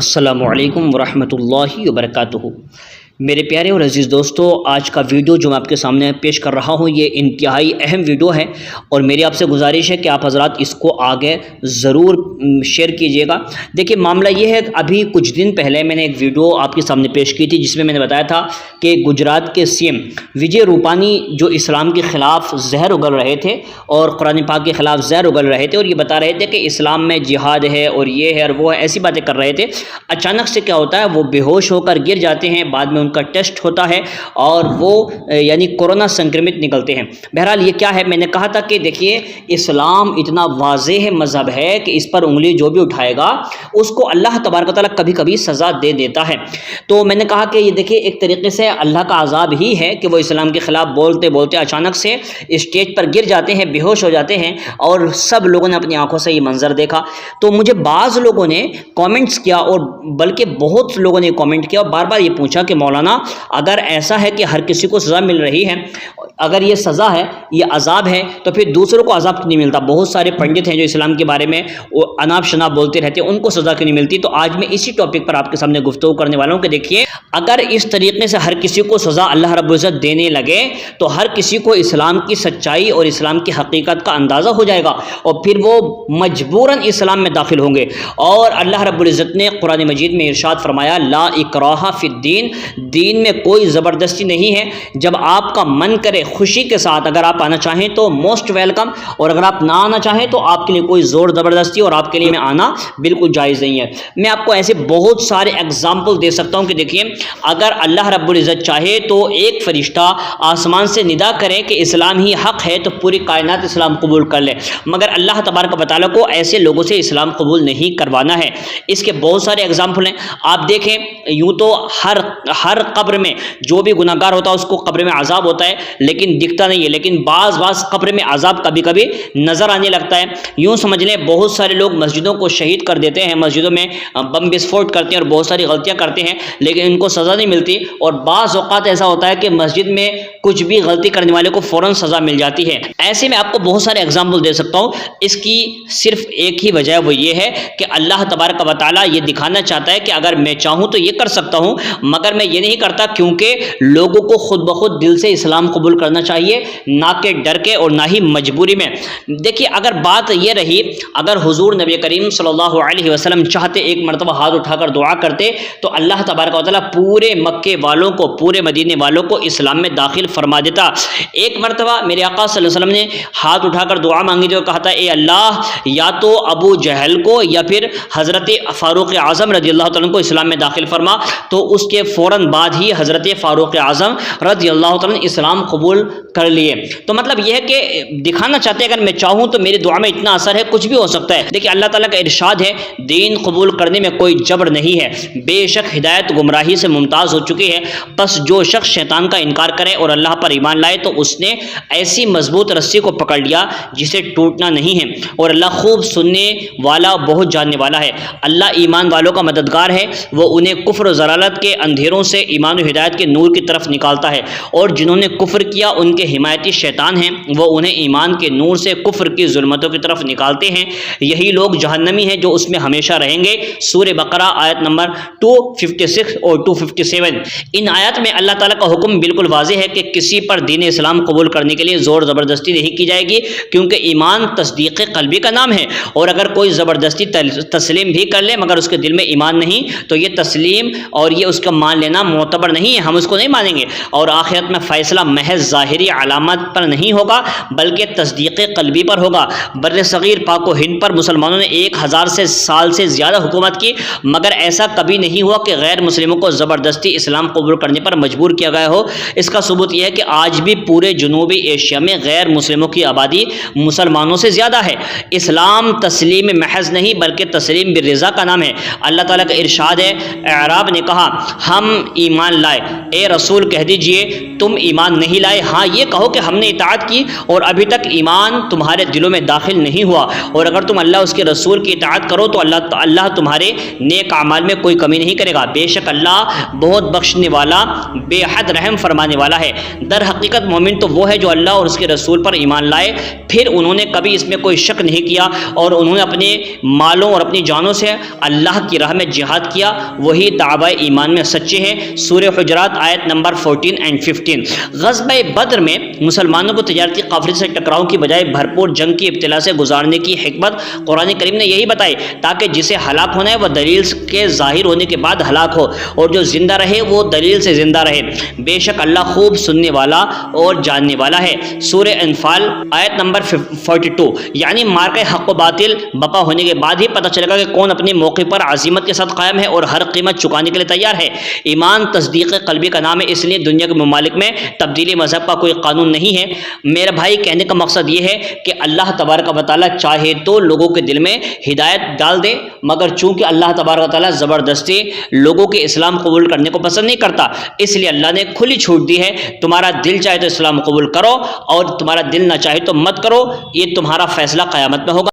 السلام علیکم ورحمۃ اللہ وبرکاتہ۔ میرے پیارے اور عزیز دوستو، آج کا ویڈیو جو میں آپ کے سامنے پیش کر رہا ہوں یہ انتہائی اہم ویڈیو ہے، اور میری آپ سے گزارش ہے کہ آپ حضرات اس کو آگے ضرور شیئر کیجیے گا۔ دیکھیے معاملہ یہ ہے کہ ابھی کچھ دن پہلے میں نے ایک ویڈیو آپ کے سامنے پیش کی تھی جس میں نے بتایا تھا کہ گجرات کے سی ایم وجے روپانی جو اسلام کے خلاف زہر اگل رہے تھے اور قرآن پاک کے خلاف زہر اگل رہے تھے، اور یہ بتا رہے تھے کہ اسلام میں جہاد ہے اور یہ ہے اور وہ ہے، ایسی باتیں کر رہے تھے۔ اچانک سے کیا ہوتا ہے، وہ بے ہوش ہو کر گر جاتے ہیں، بعد میں ان کا ٹیسٹ ہوتا ہے اور وہ یعنی کورونا سنکرمت نکلتے ہیں۔ بہرحال یہ کیا ہے، میں نے کہا تھا کہ دیکھیے اسلام اتنا واضح مذہب ہے کہ اس پر انگلی جو بھی اٹھائے گا اس کو اللہ تبارک و تعالیٰ کبھی کبھی سزا دے دیتا ہے۔ تو میں نے کہا کہ یہ دیکھیے ایک طریقے سے اللہ کا عذاب ہی ہے کہ وہ اسلام کے خلاف بولتے بولتے اچانک سے اسٹیج پر گر جاتے ہیں، بے ہوش ہو جاتے ہیں، اور سب لوگوں نے اپنی آنکھوں سے یہ منظر دیکھا۔ تو مجھے بعض لوگوں نے کامنٹس کیا، اور بلکہ بہت لوگوں نے کامنٹ کیا اور بار بار یہ پوچھا کہ مولانا اگر ایسا ہے کہ ہر کسی کو سزا مل رہی ہے، اگر یہ سزا ہے، یہ عذاب ہے، تو پھر دوسروں کو عذاب کیوں نہیں ملتا؟ بہت سارے پنڈت ہیں جو اسلام کے بارے میں اناپ شناپ بولتے رہتے ہیں، ان کو سزا کیوں نہیں ملتی؟ تو آج میں اسی ٹاپک پر آپ کے سامنے گفتگو کرنے والا ہوں کہ دیکھیے اگر اس طریقے سے ہر کسی کو سزا اللہ رب العزت دینے لگے تو ہر کسی کو اسلام کی سچائی اور اسلام کی حقیقت کا اندازہ ہو جائے گا، اور پھر وہ مجبوراً اسلام میں داخل ہوں گے۔ اور اللہ رب العزت نے قرآن مجید میں ارشاد فرمایا، لا اکراہ فی الدین، دین میں کوئی زبردستی نہیں ہے۔ جب آپ کا من کرے خوشی کے ساتھ اگر آپ آنا چاہیں تو موسٹ ویلکم، اور اگر آپ نہ آنا چاہیں تو آپ کے لیے کوئی زور زبردستی اور آپ کے لیے میں آنا بالکل جائز نہیں ہے۔ میں آپ کو ایسے بہت سارے اگزامپل دے سکتا ہوں کہ دیکھیے اگر اللہ رب العزت چاہے تو ایک فرشتہ آسمان سے ندا کرے کہ اسلام ہی حق ہے تو پوری کائنات اسلام قبول کر لے، مگر اللہ تبارک و تعالیٰ کو ایسے لوگوں سے اسلام قبول نہیں کروانا ہے۔ اس کے بہت سارے اگزامپل ہیں، آپ دیکھیں یوں تو ہر قبر میں جو بھی گناہ گار ہوتا ہے اس کو قبر میں عذاب ہوتا ہے لیکن دکھتا نہیں ہے، لیکن بعض قبر میں عذاب کبھی کبھی نظر آنے لگتا ہے۔ یوں سمجھ لیں بہت سارے لوگ مسجدوں کو شہید کر دیتے ہیں، مسجدوں میں بم بسفوٹ کرتے ہیں اور بہت ساری غلطیاں کرتے ہیں لیکن ان کو سزا نہیں ملتی، اور بعض اوقات ایسا ہوتا ہے کہ مسجد میں کچھ بھی غلطی کرنے والے کو فوراً سزا مل جاتی ہے۔ ایسے میں آپ کو بہت سارے اگزامپل دے سکتا ہوں، اس کی صرف ایک ہی وجہ وہ یہ ہے کہ اللہ تبارک و تعالیٰ یہ دکھانا چاہتا ہے کہ اگر میں چاہوں تو یہ کر سکتا ہوں، مگر میں یہ نہیں کرتا کیونکہ لوگوں کو خود بخود دل سے اسلام قبول کرنا چاہیے، نہ کہ ڈر کے اور نہ ہی مجبوری میں۔ دیکھیے اگر بات یہ رہی، اگر حضور نبی کریم صلی اللہ علیہ وسلم چاہتے ایک مرتبہ ہاتھ اٹھا کر دعا کرتے تو اللہ تبارک و تعالیٰ پورے مکے والوں کو، پورے مدینے والوں کو اسلام میں داخل فرما دیتا۔ ایک مرتبہ میرے آقا صلی اللہ علیہ وسلم نے ہاتھ اٹھا کر دعا مانگی تو کہا تھا، اے اللہ یا تو ابو جہل کو یا پھر حضرت فاروق اعظم رضی اللہ تعالیٰ کو اسلام میں داخل فرما، تو اس کے فوراً بعد ہی حضرت فاروق اعظم رضی اللہ تعالیٰ نے اسلام قبول کر لیے۔ تو مطلب یہ ہے کہ دکھانا چاہتے ہیں اگر میں چاہوں تو میری دعا میں اتنا اثر ہے، کچھ بھی ہو سکتا ہے۔ دیکھیے اللہ تعالیٰ کا ارشاد ہے، دین قبول کرنے میں کوئی جبر نہیں ہے، بے شک ہدایت گمراہی سے ممتاز ہو چکی ہے، پس جو شخص شیطان کا انکار کرے اور اللہ پر ایمان لائے تو اس نے ایسی مضبوط رسی کو پکڑ لیا جسے ٹوٹنا نہیں ہے، اور اللہ خوب سننے والا بہت جاننے والا ہے۔ اللہ ایمان والوں کا مددگار ہے، وہ انہیں کفر و ضلالت کے اندھیروں سے ایمان و ہدایت کے نور کی طرف نکالتا ہے، اور جنہوں نے کفر کیا ان کے حمایتی شیطان ہیں، وہ انہیں ایمان کے نور سے کفر کی ظلمتوں کی طرف نکالتے ہیں، یہی لوگ جہنمی ہیں جو اس میں ہمیشہ رہیں گے۔ سورہ بقرہ آیت نمبر 256 اور 257۔ ان آیات میں اللہ تعالیٰ کا حکم بالکل واضح ہے کہ کسی پر دین اسلام قبول کرنے کے لیے زور زبردستی نہیں کی جائے گی، کیونکہ ایمان تصدیق قلبی کا نام ہے، اور اگر کوئی زبردستی تسلیم بھی کر لے مگر اس کے دل میں ایمان نہیں تو یہ تسلیم اور یہ اس کا مان لینا معتبر نہیں ہے، ہم اس کو نہیں مانیں گے، اور آخرت میں فیصلہ محض ظاہری علامت پر نہیں ہوگا بلکہ تصدیق قلبی پر ہوگا۔ بر صغیر پاک و ہند پر مسلمانوں نے 1000 سال سے زیادہ حکومت کی، مگر ایسا کبھی نہیں ہوا کہ غیر مسلموں کو زبردستی اسلام قبول کرنے پر مجبور کیا گیا ہو۔ اس کا ثبوت یہ ہے کہ آج بھی پورے جنوبی ایشیا میں غیر مسلموں کی آبادی مسلمانوں سے زیادہ ہے۔ اسلام تسلیم محض نہیں بلکہ تسلیم بالرضا کا نام ہے۔ اللہ تعالیٰ کا ارشاد ہے، اعراب نے کہا، ہم ایمان لائے۔ اے رسول کہہ دیجئے تم ایمان نہیں لائے، ہاں یہ کہو کہ ہم نے اطاعت کی اور ابھی تک ایمان تمہارے دلوں میں داخل نہیں ہوا، اور اگر تم اللہ اس کے رسول کی اطاعت کرو تو اللہ تمہارے نیک اعمال میں کوئی کمی نہیں کرے گا، بے شک اللہ بہت بخشنے والا بے حد رحم فرمانے والا ہے۔ در حقیقت مومن تو وہ ہے جو اللہ اور اس کے رسول پر ایمان لائے، پھر انہوں نے کبھی اس میں کوئی شک نہیں کیا اور انہوں نے اپنے مالوں اور اپنی جانوں سے اللہ کی راہ میں جہاد کیا، وہی دعوی ایمان میں سچے ہیں۔ سورہ حجرات آیت نمبر 14 اور 15۔ غزوہ بدر میں مسلمانوں کو تجارتی قافلے سے ٹکراؤ کی بجائے بھرپور جنگ کی ابتلا سے گزارنے کی حکمت قرآن کریم نے یہی بتائی، تاکہ جسے ہلاک ہونا ہے وہ دلیل کے ظاہر ہونے کے بعد ہلاک ہو، اور جو زندہ رہے وہ دلیل سے زندہ رہے، بے شک اللہ خوب سننے والا اور جاننے والا ہے۔ سورہ انفال آیت نمبر 42۔ یعنی مارکہ حق و باطل بپا ہونے کے بعد ہی پتہ چلے گا کہ کون اپنے موقع پر عزیمت کے ساتھ قائم ہے اور ہر قیمت چکانے کے لیے تیار ہے۔ ایمان تصدیق قلبی کا نام ہے، اس لیے دنیا کے ممالک میں تبدیلی مذہب کا کوئی قانون نہیں ہے۔ میرا بھائی کہنے کا مقصد یہ ہے کہ اللہ تبارک و تعالیٰ چاہے تو لوگوں کے دل میں ہدایت ڈال دے، مگر چونکہ اللہ تبارک و تعالیٰ زبردستی لوگوں کے اسلام قبول کرنے کو پسند نہیں کرتا، اس لیے اللہ نے کھلی چھوٹ دی ہے، تمہارا دل چاہے تو اسلام قبول کرو اور تمہارا دل نہ چاہے تو مت کرو، یہ تمہارا فیصلہ قیامت میں ہوگا۔